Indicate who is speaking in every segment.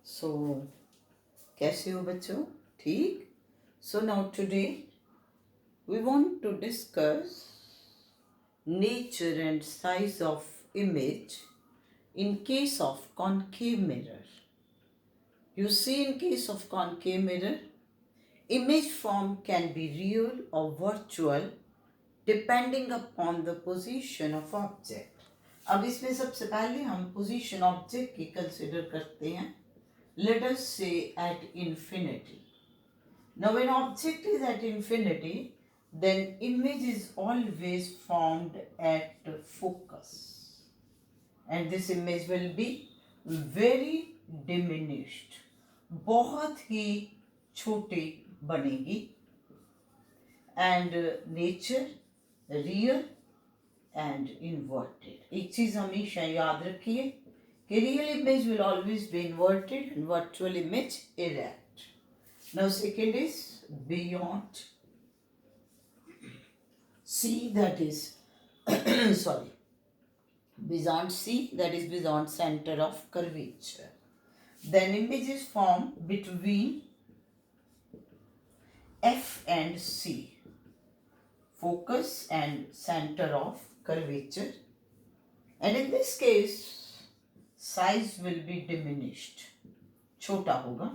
Speaker 1: सो कैसे हो बच्चों? ठीक। So now today we want to discuss nature and size of image in case of concave mirror. You see, in case of concave mirror, image form can be real or virtual depending upon the position of object. अब इसमें सबसे पहले हम position object की consider करते हैं. Let us say at infinity. Now when object is at infinity, then image is always formed at focus. And this image will be very diminished. बहुत ही छोटी बनेगी. And nature, real and inverted. एक चीज हमेशा याद रखिए कि real image will always be inverted and virtual image erect. Now second is beyond C, that is sorry, beyond C, that is beyond center of curvature. Then image is formed between F and C, focus and center of curvature, and in this case size will be diminished. छोटा होगा.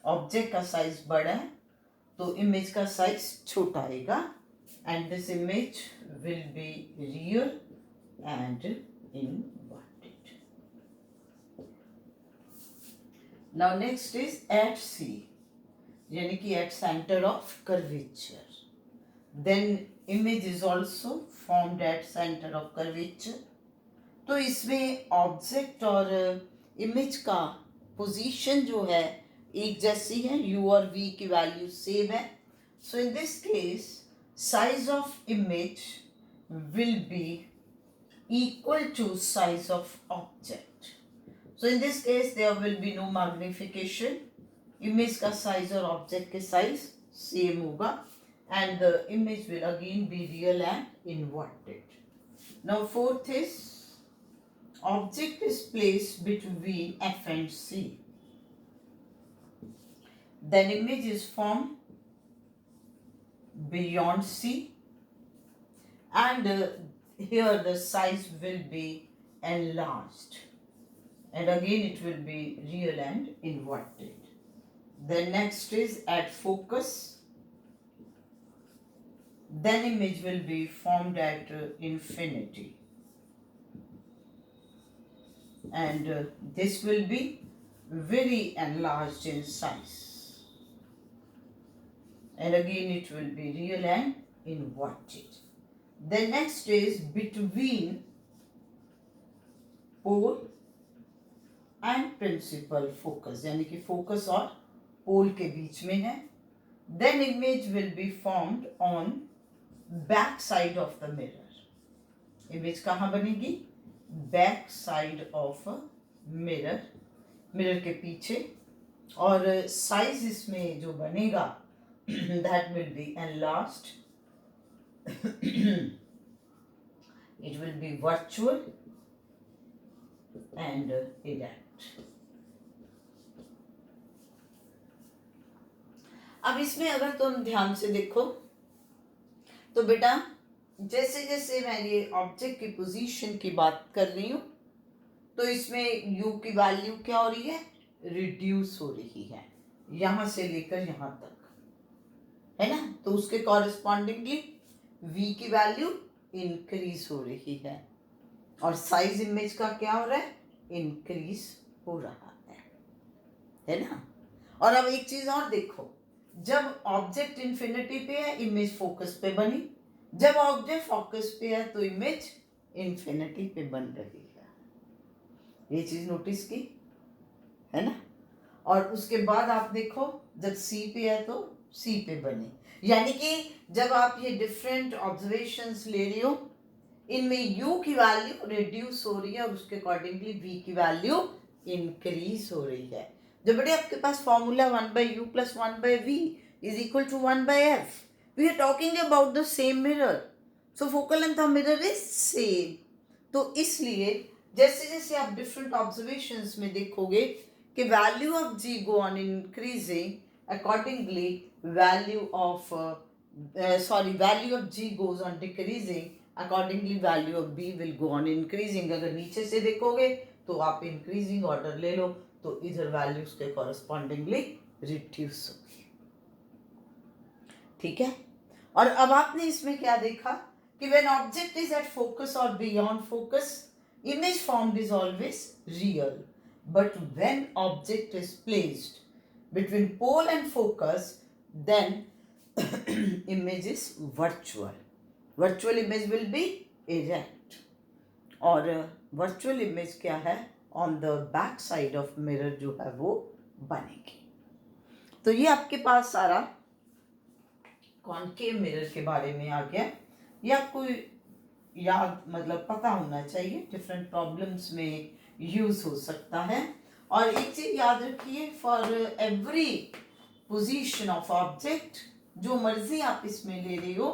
Speaker 1: Object का size बड़ा है तो image का size छोटा आएगा. And this image will be real and inverted. Now next is at C, यानी कि at centre of curvature. Then image is also formed at centre of curvature. तो इसमें ऑब्जेक्ट और इमेज का पोजीशन जो है एक जैसी है, u और v की वैल्यू सेम है. So in this case size of image will be equal to size of object. So in this case there will be no magnification. Image का साइज और ऑब्जेक्ट के साइज सेम होगा and the image will again be real and inverted. Now fourth is object is placed between f and c. Then image is formed beyond C, and here the size will be enlarged, and again it will be real and inverted. The next is at focus. Then image will be formed at infinity, and this will be very enlarged in size. And again it will be real and inverted. The next is between pole and principal focus, यानी कि focus और pole के बीच में है. Then image will be formed on back side of the mirror. Image कहाँ बनेगी? Back side of a mirror, mirror के पीछे. और size इसमें जो बनेगा that will be enlarged. It will be virtual and erect. अब इसमें अगर तुम ध्यान से देखो तो बेटा जैसे जैसे मैं ये ऑब्जेक्ट की पोजीशन की बात कर रही हूं तो इसमें u की वैल्यू क्या हो रही है? रिड्यूस हो रही है, यहां से लेकर यहां तक, है ना. तो उसके कॉरेस्पॉन्डिंगली v की वैल्यू इंक्रीज हो रही है और साइज इमेज का क्या हो रहा है? इंक्रीज हो रहा है ना. और अब एक चीज और देखो, जब ऑब्जेक्ट इन्फिनिटी पे है इमेज फोकस पे बनी, जब ऑब्जेक्ट फोकस पे है तो इमेज इन्फिनिटी पे बन रही है. ये चीज नोटिस की है ना. और उसके बाद आप देखो जब C पे है तो C पे बने, यानी कि जब आप ये डिफरेंट ऑब्जर्वेशंस ले रही हो इनमें U की वैल्यू रिड्यूस हो रही है और उसके अकॉर्डिंगली V की वैल्यू इंक्रीज हो रही है. जब बेटे आपके पास formula 1/u + 1/v = 1/f. We are talking about the same mirror, so focal length of mirror is same. तो इसलिए जैसे जैसे आप डिफरेंट ऑब्जर्वेशंस में देखोगे कि value of G go on increasing, accordingly value of value of G goes on decreasing, accordingly value of B will go on increasing. अगर नीचे से देखोगे तो आप इंक्रीजिंग ऑर्डर ले लो तो इधर वैल्यूज के कॉरस्पॉन्डिंगली रिड्यूस होगी। ठीक है, और अब आपने इसमें क्या देखा कि when object is at focus or beyond focus, image formed is always real, but when object is placed between pole and focus, then image is virtual. Virtual image will be erect, और virtual image क्या है, on the back side of mirror जो है वो बनेगी। तो ये आपके पास सारा कॉनकेव मिरर के बारे में आ गया। ये आपको याद मतलब पता होना चाहिए, डिफरेंट प्रॉब्लम्स में यूज हो सकता है। और एक चीज याद रखिए, for every position of object, जो मर्जी आप इसमें ले रहे हो,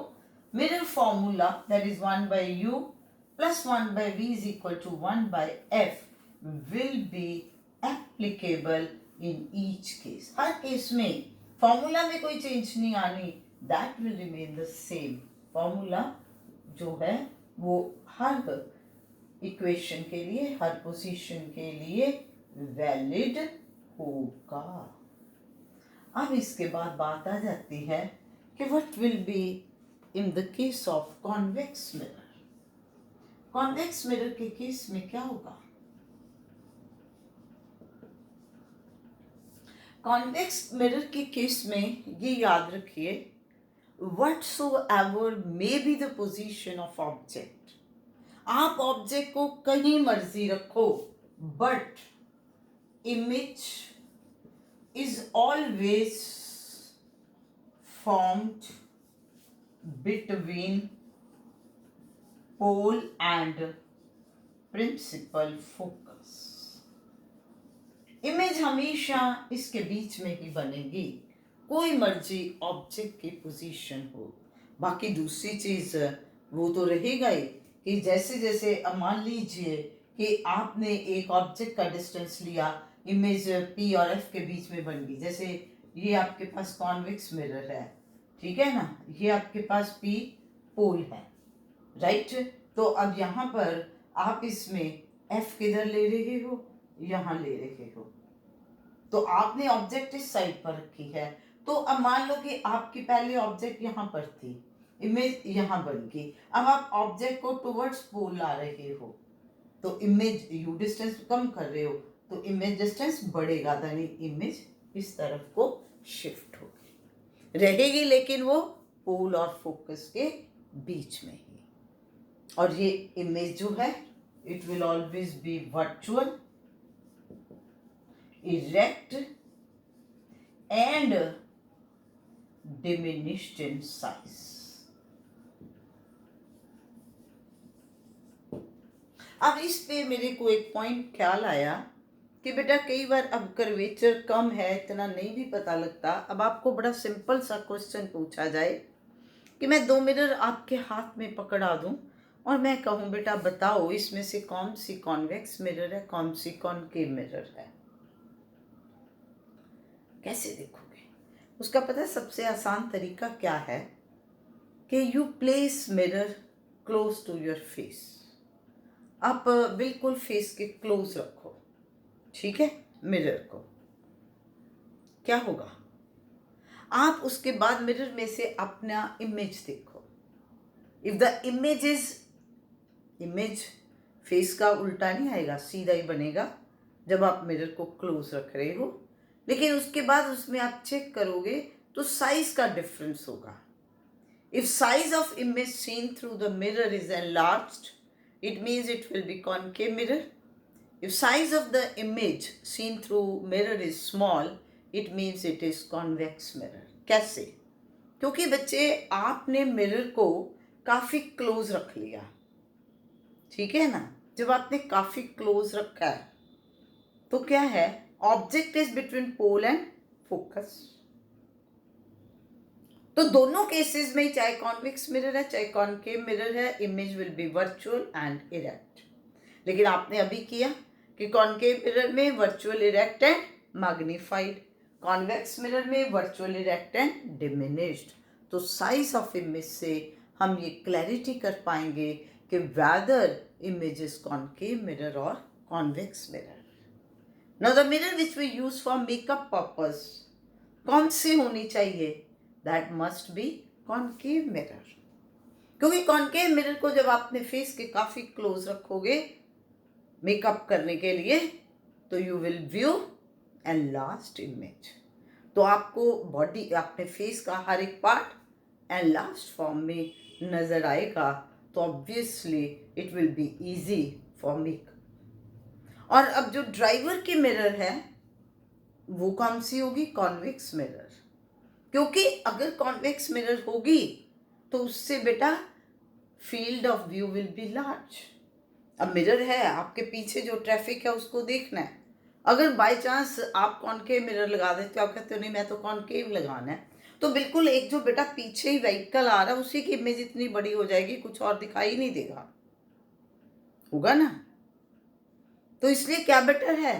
Speaker 1: mirror formula that is 1/u plus 1/v is equal to 1/f will be applicable in each case। Her case में फॉर्मूला में कोई चेंज नहीं आनी, that will remain the same. Formula जो है वो हर इक्वेशन के लिए, हर पोजीशन के लिए वैलिड होगा। अब इसके बाद बात आ जाती है कि what will be in the case of convex mirror. Convex mirror के केस में क्या होगा? कॉन्वेक्स मिरर के केस में ये याद रखिए, whatsoever may be the position of object, आप ऑब्जेक्ट को कहीं मर्जी रखो, but image is always formed between pole and principal focus. Image हमेशा इसके बीच में ही बनेगी, कोई मर्जी ऑब्जेक्ट की पोजीशन हो। बाकी दूसरी चीज वो तो रहेगा ही कि जैसे जैसे मान लीजिए कि आपने एक ऑब्जेक्ट का डिस्टेंस लिया, इमेज पी और एफ के बीच में बन गई। जैसे ये आपके पास कॉन्वेक्स मिरर है, ठीक है ना, ये आपके पास पी पोल है, राइट। तो अब यहाँ पर आप इसमें एफ किधर ले रहे हो, यहाँ ले रहे हो, तो आपने ऑब्जेक्ट इस साइड पर रखी है। तो अब मान लो कि आपकी पहले ऑब्जेक्ट यहाँ पर थी, इमेज यहाँ बन गई। अब आप ऑब्जेक्ट को टुवर्ड्स पोल ला रहे हो, तो इमेज यू डिस्टेंस कम कर रहे हो, तो इमेज डिस्टेंस बढ़ेगा, यानी इमेज इस तरफ को शिफ्ट होगी, रहेगी लेकिन वो पोल और फोकस के बीच में ही। और ये इमेज जो है it will always be virtual, erect and diminished in size। अब इस पे मेरे को एक पॉइंट ख्याल आया कि बेटा कई बार अब कर्वेचर कम है, इतना नहीं भी पता लगता। अब आपको बड़ा सिंपल सा क्वेश्चन पूछा जाए कि मैं 2 मिरर आपके हाथ में पकड़ा दूं और मैं कहूं बेटा बताओ इसमें से कौन सी कॉन्वेक्स मिरर है, कौन सी कॉनकेव मिरर है, कैसे देखोगे? उसका पता है सबसे आसान तरीका क्या है कि you place mirror close to your face. आप बिल्कुल फेस के क्लोज रखो, ठीक है, मिरर को। क्या होगा, आप उसके बाद मिरर में से अपना इमेज देखो। इफ द इमेज फेस का उल्टा नहीं आएगा, सीधा ही बनेगा जब आप मिरर को क्लोज रख रहे हो। लेकिन उसके बाद उसमें आप चेक करोगे तो साइज का डिफरेंस होगा। If size of image seen through the mirror is enlarged, it means it will B concave mirror. If size of the image seen through mirror is small, it means it is convex mirror. कैसे? क्योंकि बच्चे आपने mirror को काफी close रख लिया, ठीक है ना। जब आपने काफी क्लोज रखा है तो क्या है, object is between pole and focus. तो दोनों केसेस में चाहे कॉन्वेक्स मिरर है चाहे कॉनकेव मिरर है, image will be virtual and erect. लेकिन आपने अभी किया कि कॉनकेव मिरर में virtual erect and magnified, convex mirror में वर्चुअल इरेक्ट एंड डिमिनिश्ड। तो साइज ऑफ इमेज से हम ये क्लैरिटी कर पाएंगे कि whether image is concave mirror or convex mirror. Now the mirror which we use for makeup purpose कौन सी होनी चाहिए? That must be concave mirror, क्योंकि कॉनकेव मिरर को जब आप अपने फेस के काफी क्लोज रखोगे मेकअप करने के लिए तो you will view and last image, तो आपको बॉडी अपने फेस का हर एक पार्ट एंड लास्ट फॉर्म में नजर आएगा, तो obviously it will be easy for make. और अब जो ड्राइवर की मिरर है वो कौन सी होगी? कॉन्वेक्स मिरर, क्योंकि अगर कॉन्वेक्स मिरर होगी तो उससे बेटा field of view will be large. अब मिरर है, आपके पीछे जो ट्रैफिक है उसको देखना है। अगर बाय चांस आप कॉनकेव मिरर लगा देते हो, आप कहते हो नहीं मैं तो कॉनकेव लगाना है, तो बिल्कुल एक जो बेटा पीछे ही व्हीकल आ रहा है उसी की इमेज इतनी बड़ी हो जाएगी, कुछ और दिखाई नहीं देगा, होगा ना। तो इसलिए क्या बेटर है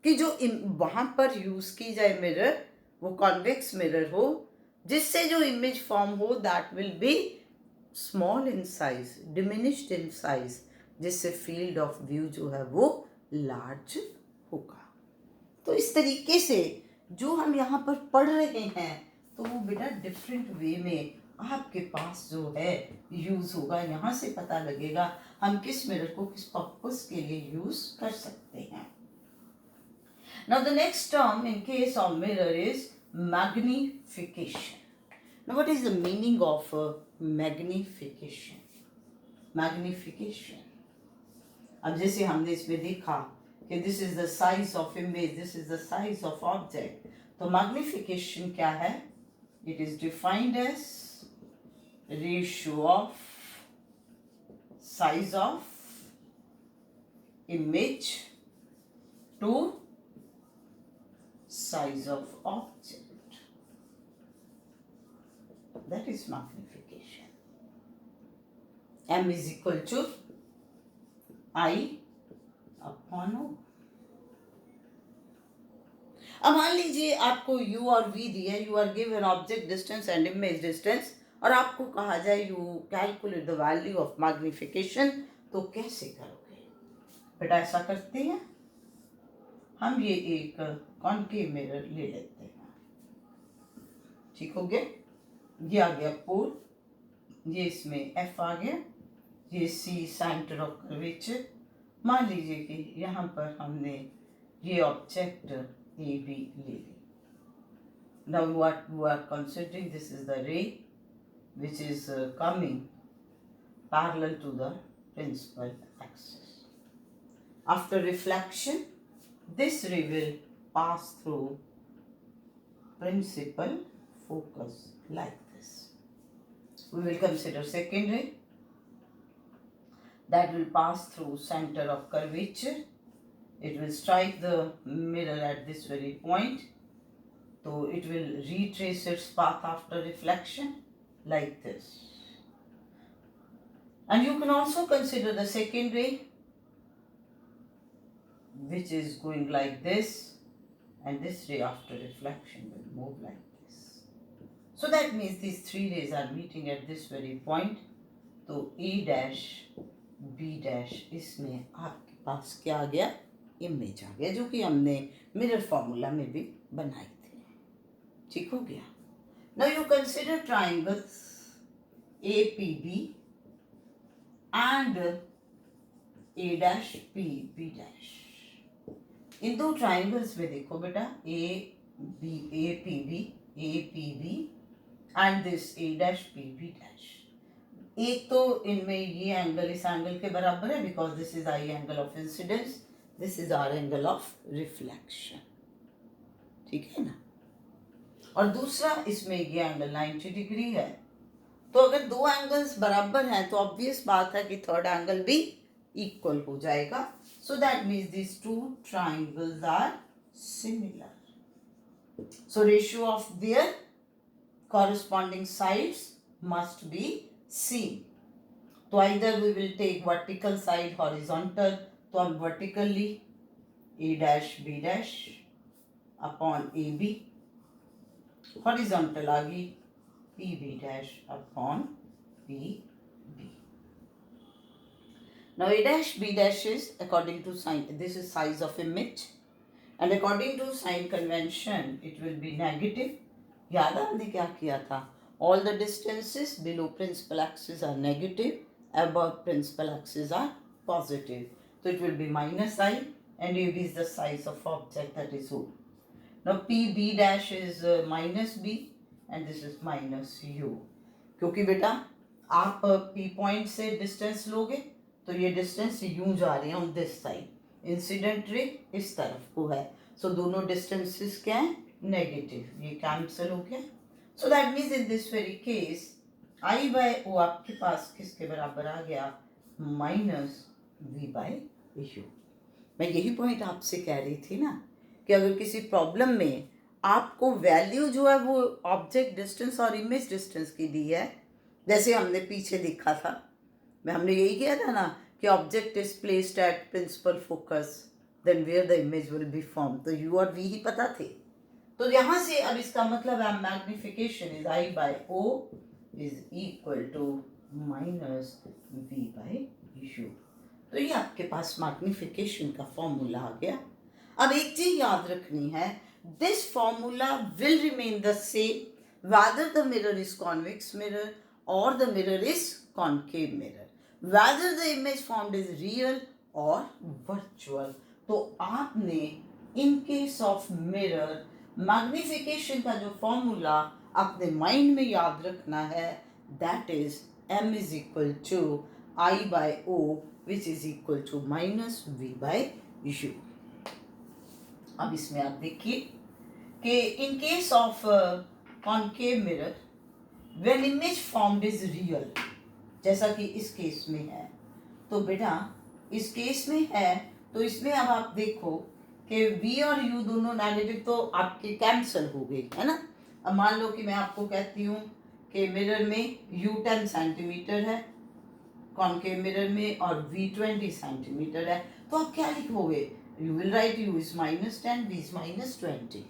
Speaker 1: कि जो वहां पर यूज की जाए मिरर वो कॉन्वेक्स मिरर हो, जिससे जो इमेज फॉर्म हो that will be small in size, diminished in size, जिससे फील्ड ऑफ व्यू जो है वो लार्ज होगा। तो इस तरीके से जो हम यहाँ पर पढ़ रहे हैं तो वो बेटा डिफरेंट वे में आपके पास जो है यूज होगा। यहाँ से पता लगेगा हम किस मिरर को किस पर्पस के लिए यूज कर सकते हैं। Now the next term in case of mirror is magnification. Now what is the meaning of magnification? Magnification. अब जैसे हमने इसमें देखा कि this is the size of image, this is the size of object. तो magnification क्या है? It is defined as ratio of size of image to size of object. That is magnification. M is equal to I upon O. अब मान लीजिए आपको u और v दिया, you are given object distance and image distance, और आपको कहा जाए you calculate the value of magnification, तो कैसे करोगे बेटा? ऐसा करते हैं हम, ये एक कॉनकेव मिरर ले लेते हैं, ठीक हो गया। ये आ गया पोल, ये इसमें f आ गया, ये c सेंटर ऑफ कर्वेचर। मान लीजिए कि यहाँ पर हमने ये ऑब्जेक्ट ए बी ले ली। Now what we are considering, this is the ray which is coming parallel to the principal axis. After reflection, this ray will pass through principal focus like this. We will consider second ray that will pass through center of curvature. It will strike the mirror at this very point, so it will retrace its path after reflection like this. And you can also consider the second ray which is going like this, and this ray after reflection will move like this. So that means these three rays are meeting at this very point. तो A dash B dash इसमें आपके पास क्या आ गया? Image आ गया, जो कि हमने mirror formula में भी बनाई थी, ठीक हो गया। Now you consider triangles APB and A dash B dash। इन दो ट्राइंगल्स में देखो बेटा APB and this A dash B dash। एक तो इनमें ये एंगल इस एंगल के बराबर है because this is I angle of incidence, this is R angle of reflection, ठीक है ना। और दूसरा इसमें ये एंगल 90 डिग्री है। तो अगर दो एंगल्स बराबर हैं तो ऑब्वियस बात है कि थर्ड एंगल भी इक्वल हो जाएगा। So that means this two triangles are similar. So ratio of their corresponding sides must be seen. So either we will take vertical side, horizontal, तो अब vertically A dash B dash upon A B, horizontal आ गई P B dash upon P B. Now a dash b dash is according to sign, this is size of image, and according to sign convention it will be negative. याद है हमने क्या किया था? All the distances below principal axis are negative, above principal axis are positive. So it will be minus I, and AB is the size of object, that is O. Now PB dash is minus B, and this is minus U. क्योंकि बेटा आप P point से distance लोगे तो ये distance यूं जा रहे हैं on this side, incident ray इस तरफ को है, सो दोनों डिस्टेंसेस क्या है? नेगेटिव. ये कैंसिल हो गया. So that means in this very case I by O आपके पास किसके बराबर आ गया? Minus V by U. मैं यही पॉइंट आपसे कह रही थी ना कि अगर किसी प्रॉब्लम में आपको वैल्यू जो है वो ऑब्जेक्ट डिस्टेंस और इमेज डिस्टेंस की दी है, जैसे हमने पीछे देखा था, हमने यही किया था ना कि object is placed at principal focus then where the image will be form. तो यू और वी ही पता थे. तो यहाँ से अब इसका मतलब है magnification is I by O is equal to minus V by U. तो ये आपके पास मैग्निफिकेशन का फॉर्मूला आ गया. अब एक चीज याद रखनी है, this formula will remain the same whether the mirror is convex mirror or the mirror is concave mirror, whether the image formed is real or virtual. तो आपने in case of mirror magnification का जो formula अपने mind में याद रखना है, that is m is equal to I by O which is equal to minus V by U. अब इसमें आप देखिए कि in case of concave mirror when image formed is real, जैसा कि इस केस में है, तो बेटा इस केस में है तो इसमें अब आप देखो कि V और U दोनों नेगेटिव तो आपके कैंसिल हो गए, है ना. अब मान लो कि मैं आपको कहती हूँ कि मिरर में U 10 सेंटीमीटर है, कॉनकेव मिरर में, और V 20 सेंटीमीटर है, तो आप क्या लिखोगे? You will write U is -10, V is -20.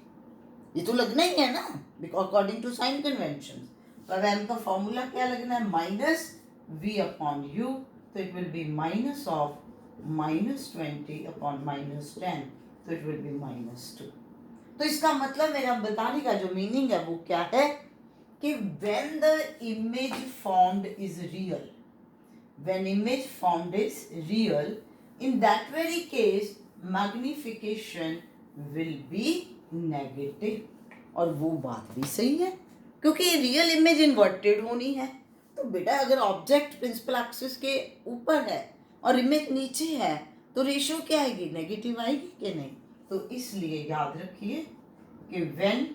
Speaker 1: ये तो लगना ही है ना, because according to sign convention. अब m का फॉर्मूला क्या लगना है? माइनस V अपॉन U, तो it will be minus of -20 upon -10, तो इट विल बी -2. तो इसका मतलब मेरा बताने का जो मीनिंग है वो क्या है कि when the image formed is real, when image formed is real, in that very case magnification will be negative. और वो बात भी सही है क्योंकि रियल इमेज इन्वर्टेड होनी है. तो बेटा अगर ऑब्जेक्ट प्रिंसिपल एक्सिस के ऊपर है और इमेज नीचे है तो रेशियो क्या आएगी? नेगेटिव आएगी कि नहीं. तो इसलिए याद रखिए कि when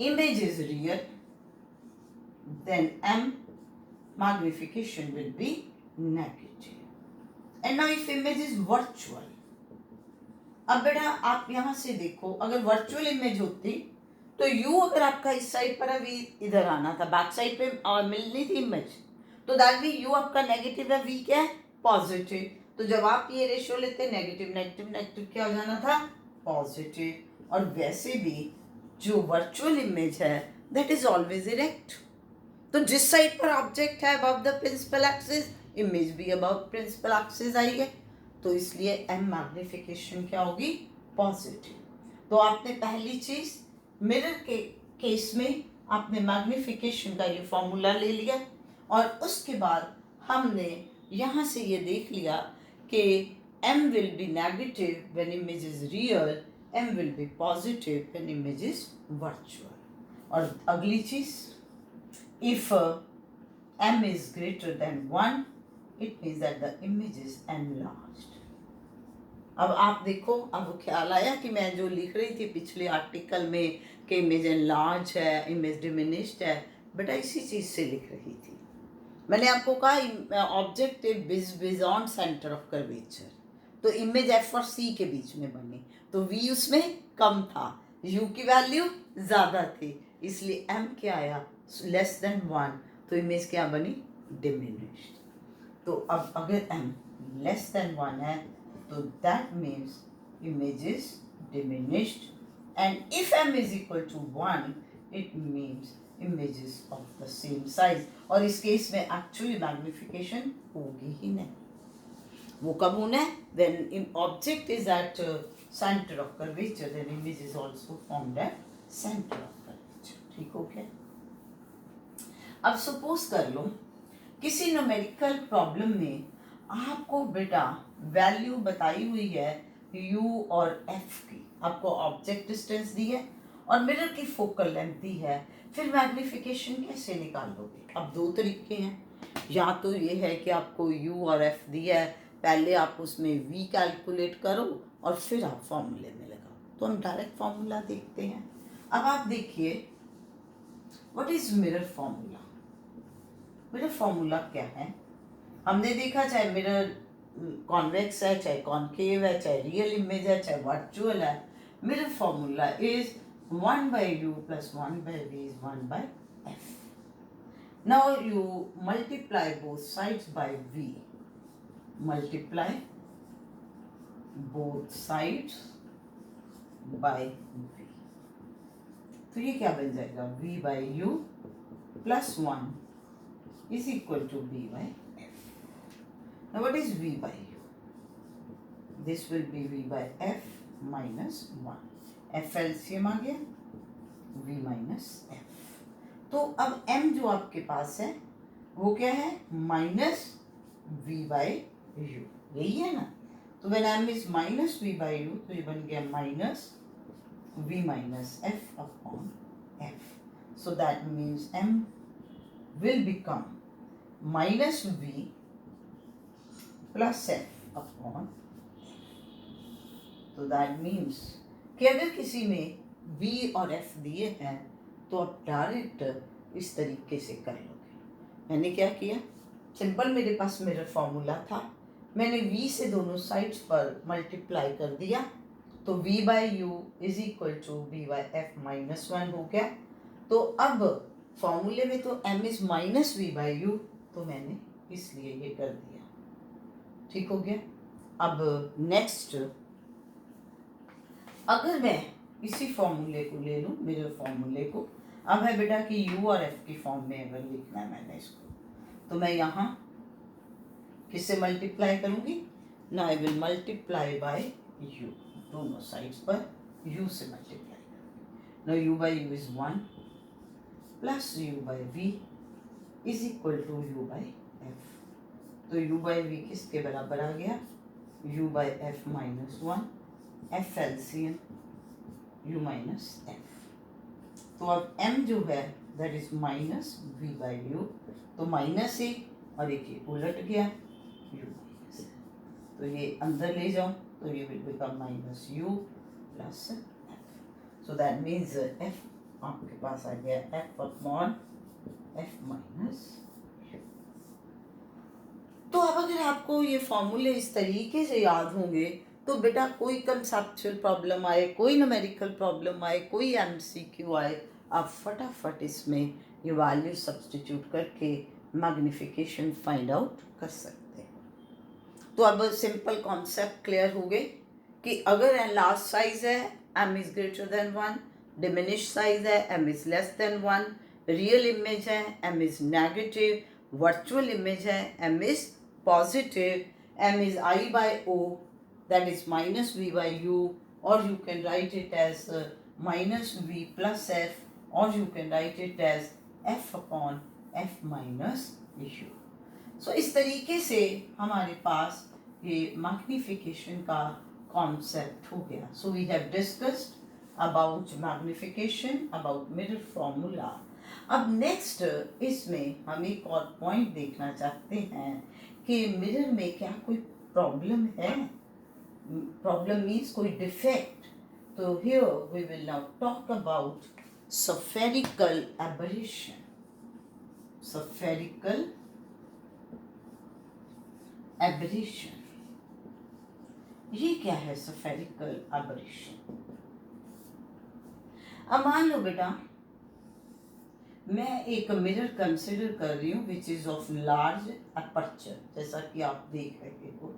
Speaker 1: image is real then m magnification will be negative. And now if image is virtual, अब बेटा आप यहाँ से देखो, अगर वर्चुअल इमेज होती तो U अगर आपका इस साइड पर है, V इधर आना था, बैक साइड पे मिलनी थी इमेज, तो दैट भी U आपका नेगेटिव है, V क्या है? पॉजिटिव. तो जब आप ये रेशियो लेते नेगेटिव नेगेटिव नेगेटिव क्या हो जाना था? पॉजिटिव. और वैसे भी जो वर्चुअल इमेज है दैट इज ऑलवेज इरेक्ट. तो जिस साइड पर ऑब्जेक्ट है above the principal axis, image भी अबव प्रिंसिपल एक्सिस आई है, तो इसलिए m मैग्निफिकेशन क्या होगी? पॉजिटिव. तो आपने पहली चीज मिरर के केस में आपने मैग्निफिकेशन का ये फॉर्मूला ले लिया, और उसके बाद हमने यहाँ से ये देख लिया कि m will be negative when image is real, m will be positive when image is virtual. और अगली चीज, if m is greater than 1, it means that the image is enlarged. अब आप देखो, अब ख्याल आया कि मैं जो लिख रही थी पिछले आर्टिकल में कि इमेज एनलार्ज है, इमेज डिमिनिश्ड है, बेटा इसी चीज़ से लिख रही थी. मैंने आपको कहा object beyond centre of curvature, तो इमेज F और C के बीच में बनी, तो V उसमें कम था, U की वैल्यू ज़्यादा थी, इसलिए M क्या आया? लेस देन 1, तो इमेज क्या बनी? डिमिनिश्ड. तो अब अगर M लेस देन 1 है तो that means image is diminished, and if m is equal to 1 it means images of the same size. और इस केस में एक्चुअली मैग्निफिकेशन होगी ही नहीं। वो कब होना है? When object is at centre of curvature then image is also formed at centre of curvature. ठीक हो गया? अब सपोज कर लो किसी न्यूमेरिकल प्रॉब्लम में आपको बेटा वैल्यू बताई हुई है u और f की, आपको ऑब्जेक्ट डिस्टेंस दी है और मिरर की फोकल लेंथ दी है, फिर मैग्निफिकेशन कैसे निकाल लोगे? अब दो तरीके हैं, या तो ये है कि आपको u और f दिया है, पहले आप उसमें v कैलकुलेट करो और फिर आप फॉर्मूले में लगाओ। तो हम डायरेक्ट फॉर्मूला देखते हैं। अब आप देखिए what is mirror formula. Mirror formula क्या है? हमने देखा चाहे मिरर कॉन्वेक्स है, चाहे कॉन्केव है, चाहे रियल इमेज है, चाहे वर्चुअल है, mirror formula is 1 by u plus 1 by v is 1 by f. Now you multiply both sides by v. Multiply both sides by v. तो ये क्या बन जाएगा? v by u plus 1 is equal to v by f. Now what is v by u? This will be v by f minus 1. f LCM आ गया, v minus f। तो अब m जो आपके पास है वो क्या है? माइनस v बाई u, यही है ना? तो when m is minus v by u तो ये बन गया minus v minus f upon f। So that means m will become minus v plus f upon f। तो that means कि अगर किसी में v और f दिए हैं तो आप डायरेक्ट इस तरीके से कर लोगे। मैंने क्या किया? सिंपल, मेरे पास मिरर फॉर्मूला था, मैंने v से दोनों साइड्स पर मल्टीप्लाई कर दिया तो v by U is equal to v by F minus 1 हो गया। तो अब फॉर्मूले में तो m is minus v by U, तो मैंने इसलिए ये कर दिया। ठीक हो गया? अब नेक्स्ट, अगर मैं इसी फॉर्मूले को ले लूँ, मिरर फॉर्मूले को, अब है बेटा कि u और f की फॉर्म में अगर लिखना है मैंने इसको, तो मैं यहाँ किससे मल्टीप्लाई करूँगी? ना I will multiply by u, दोनों साइड्स पर u से मल्टीप्लाई करूँगी। ना u by U is 1 plus u by v is equal to u by f। तो u बाई v किसके बराबर आ गया? u by f minus 1, f LCM u minus f। तो अब m जो है that is minus v by U, तो माइनस ही और एक ये उलट गया u माइनस, तो ये अंदर ले जाओ तो ये will become minus u plus f। So that means f आपके पास आ गया f upon f minus u। तो अब अगर आपको ये फॉर्मूले इस तरीके से याद होंगे तो बेटा कोई कंसेप्चुअल प्रॉब्लम आए, कोई न्यूमेरिकल प्रॉब्लम आए, कोई एमसीक्यू आए, आप फटाफट इसमें ये वैल्यू सब्स्टिट्यूट करके मैग्निफिकेशन फाइंड आउट कर सकते हैं। तो अब सिंपल कॉन्सेप्ट क्लियर हो गए कि अगर लार्ज साइज है m is greater than 1, diminish size है m is less than 1, real image है m is negative, virtual image है m is positive, m is i by o, that is minus v by u, or you can write it as minus v plus f, or you can write it as f upon f minus u. So इस तरीके से हमारे पास ये magnification का concept हो गया। So we have discussed about magnification, about mirror formula. अब next इसमें हम एक और पॉइंट देखना चाहते हैं कि मिरर में क्या कोई प्रॉब्लम है। प्रॉब्लम मीन्स कोई डिफेक्ट। तो here we will now talk about spherical aberration. Spherical aberration, ये क्या है spherical aberration? अब मान लो बेटा मैं एक मिरर कंसिडर कर रही हूँ which is of large aperture, जैसा कि आप देख रहे हो।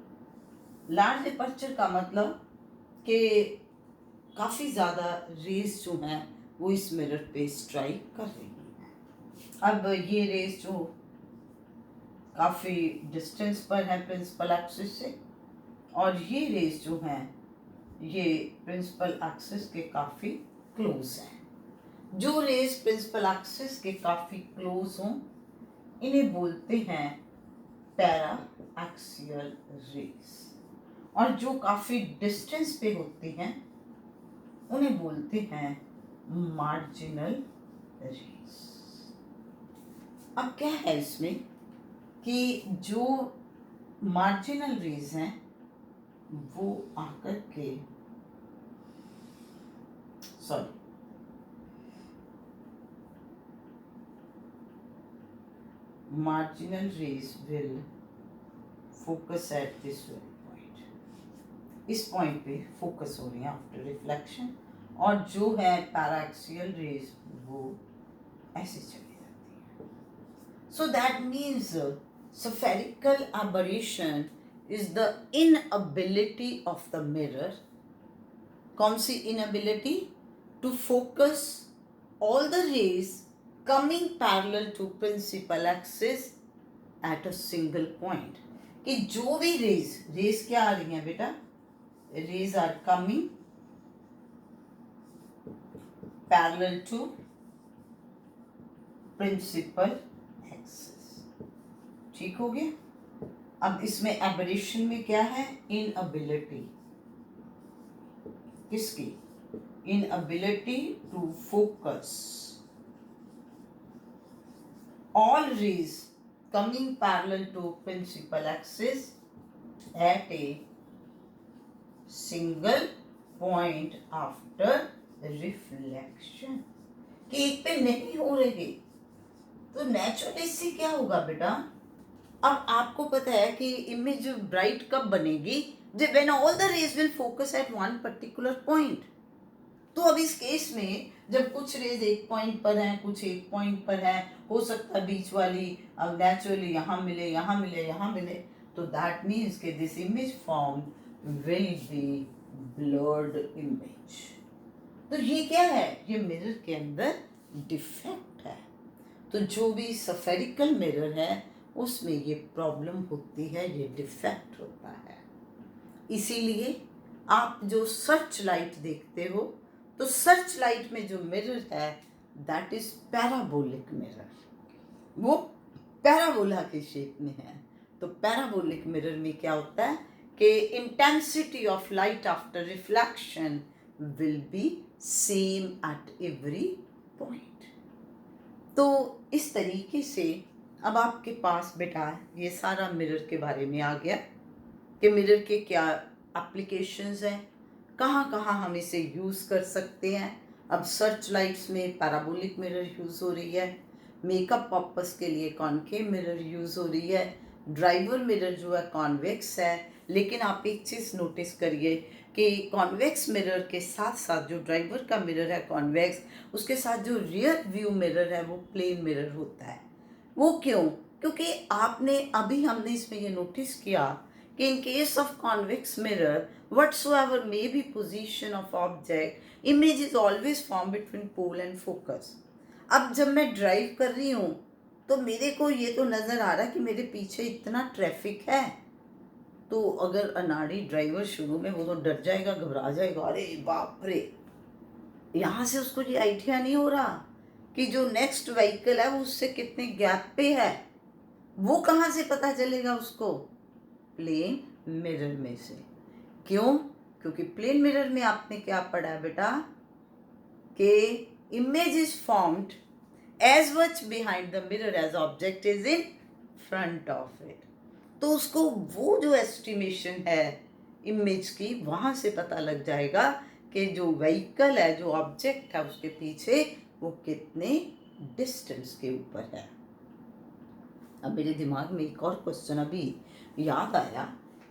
Speaker 1: लार्ज अपर्चर का मतलब कि काफ़ी ज़्यादा रेस जो हैं वो इस मिरर पे स्ट्राइक कर रही हैं। अब ये रेस जो काफ़ी डिस्टेंस पर है प्रिंसिपल एक्सिस से, और ये रेस जो हैं ये प्रिंसिपल एक्सिस के काफ़ी क्लोज हैं। जो रेस प्रिंसिपल एक्सिस के काफ़ी क्लोज हों इन्हें बोलते हैं पैरा एक्सियल रेस, और जो काफ़ी डिस्टेंस पे होते हैं उन्हें बोलते हैं मार्जिनल रेस। अब क्या है इसमें कि जो मार्जिनल रेस हैं वो आकर के marginal rays will focus at this very point, इस पॉइंट पे फोकस हो रही है आफ्टर रिफ्लेक्शन, और जो है पैराक्सियल रेज वो ऐसे चली जाती है। सो that means spherical aberration is the inability of the mirror, कौन सी inability? To focus all the rays coming parallel to principal axis at a single point, कि जो भी रेज क्या आ रही हैं बेटा, rays are coming parallel to principal axis. ठीक हो गया। अब इसमें एबरेशन में क्या है, इनएबिलिटी, किसकी? Inability to focus all rays coming parallel to principal axis at a single point after reflection, कि एक पे नहीं हो रही तो नेचुरली इससे क्या होगा बेटा? अब आपको पता है कि इमेज ब्राइट कब बनेगी, जब when all the rays will focus at one particular point. तो अब इस केस में जब कुछ रेज एक पॉइंट पर हैं, कुछ एक पॉइंट पर है, हो सकता है बीच वाली अब नेचुरली यहाँ मिले, यहाँ मिले, यहाँ मिले, तो दैट मीन्स के this image form will be blurred image. तो ये क्या है, ये मिरर के अंदर डिफेक्ट है। तो जो भी स्फेरिकल मिरर है उसमें ये प्रॉब्लम होती है, ये डिफेक्ट होता है। इसीलिए आप जो सर्च लाइट देखते हो तो सर्च लाइट में जो मिरर है दैट इज पैराबोलिक मिरर, वो पैराबोला के शेप में है। तो पैराबोलिक मिरर में क्या होता है कि intensity of light after reflection will be same at every point. तो इस तरीके से अब आपके पास बेटा ये सारा मिरर के बारे में आ गया कि मिरर के क्या एप्लीकेशंस हैं, कहाँ कहाँ हम इसे यूज़ कर सकते हैं। अब सर्च लाइट्स में पैराबोलिक मिरर यूज़ हो रही है, मेकअप पर्पस के लिए कॉनकेव मिरर यूज़ हो रही है, ड्राइवर मिरर जो है कॉन्वेक्स है। लेकिन आप एक चीज़ नोटिस करिए कि कॉन्वेक्स मिरर के साथ साथ जो ड्राइवर का मिरर है कॉन्वेक्स, उसके साथ जो रियर व्यू मिरर है वो प्लेन मिरर होता है। वो क्यों? क्योंकि हमने इसमें ये नोटिस किया कि in case of convex mirror, whatsoever may be position of object, image is always formed between pole and focus. अब जब मैं ड्राइव कर रही हूँ तो मेरे को ये तो नज़र आ रहा है कि मेरे पीछे इतना ट्रैफिक है, तो अगर अनाड़ी ड्राइवर शुरू में वो तो डर जाएगा, घबरा जाएगा, अरे बाप रे। यहाँ से उसको ये आइडिया नहीं हो रहा कि जो नेक्स्ट व्हीकल है वो उससे कितने गैप पे है। वो कहाँ से पता चलेगा उसको? प्लेन मिरर में से। क्यों? क्योंकि प्लेन मिरर में आपने क्या पढ़ा है बेटा कि image is formed as much behind the mirror as object is in front of it. तो उसको वो जो एस्टिमेशन है इमेज की वहाँ से पता लग जाएगा कि जो व्हीकल है, जो ऑब्जेक्ट है उसके पीछे वो कितने डिस्टेंस के ऊपर है। अब मेरे दिमाग में एक और क्वेश्चन अभी याद आया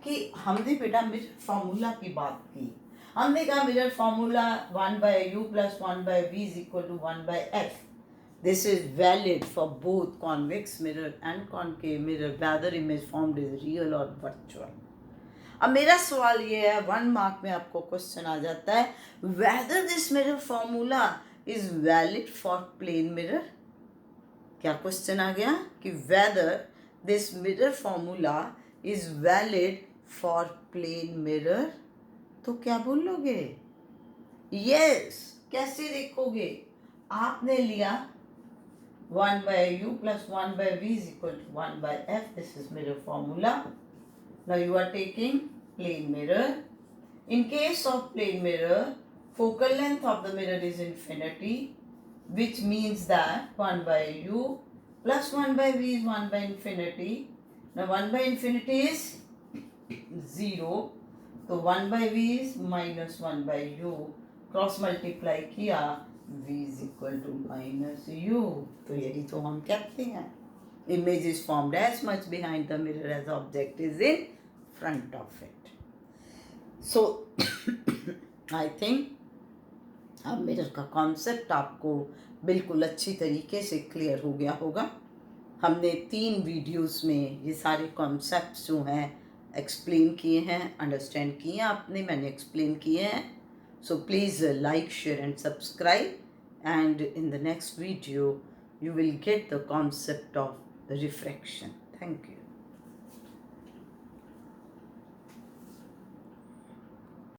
Speaker 1: कि हमने बेटा मिरर फार्मूला की बात की। हमने कहा mirror formula 1/u + 1/v = 1/f। This is valid for both convex mirror and concave mirror, whether image formed is real or virtual. अब मेरा सवाल ये है, 1 मार्क में आपको क्वेश्चन आ जाता है, whether this mirror formula is valid for plane mirror. क्या क्वेश्चन आ गया कि whether this mirror formula is valid for plane mirror, तो क्या बोलोगे? Yes. कैसे देखोगे? आपने लिया 1 by u plus 1 by v is equal to 1 by f. This is mirror formula. Now you are taking plane mirror. In case of plane mirror, focal length of the mirror is infinity, which means that 1 by u plus 1 by v is 1 by infinity. Now 1 by infinity is 0. So 1 by v is minus 1 by u. Cross multiply किया, v is equal to minus u. तो यही तो हम कहते हैं, image is formed as much behind the mirror as object is in front of it. So I think अब mirror का concept आपको बिल्कुल अच्छी तरीके से क्लियर हो गया होगा. हमने 3 वीडियोस में ये सारे कॉन्सेप्ट्स जो हैं एक्सप्लेन किए हैं, अंडरस्टैंड किए हैं आपने, मैंने एक्सप्लेन किए हैं. So please like, share and subscribe, and in the next video you will get the concept of the refraction. Thank you.